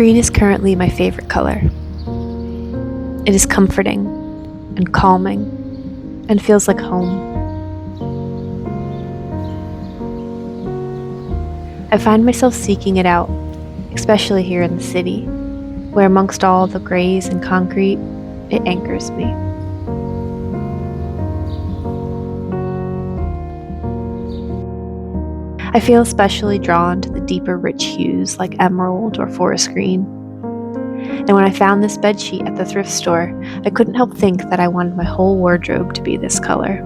Green is currently my favorite color. It is comforting and calming and feels like home. I find myself seeking it out, especially here in the city, where amongst all the grays and concrete, it anchors me. I feel especially drawn to the deeper rich hues like emerald or forest green. And when I found this bedsheet at the thrift store, I couldn't help think that I wanted my whole wardrobe to be this color.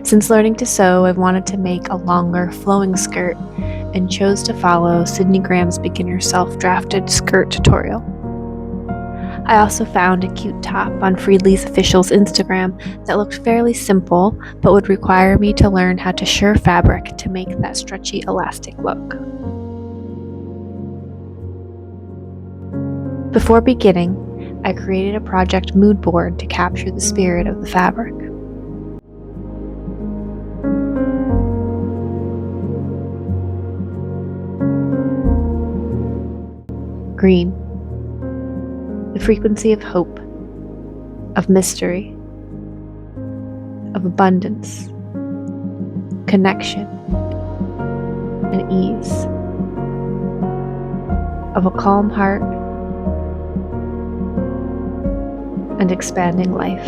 Since learning to sew, I've wanted to make a longer, flowing skirt and chose to follow Sydney Graham's beginner self-drafted skirt tutorial. I also found a cute top on Freedly's Official's Instagram that looked fairly simple, but would require me to learn how to shirr fabric to make that stretchy, elastic look. Before beginning, I created a project mood board to capture the spirit of the fabric. Green. The frequency of hope, of mystery, of abundance, connection, and ease, of a calm heart and expanding life.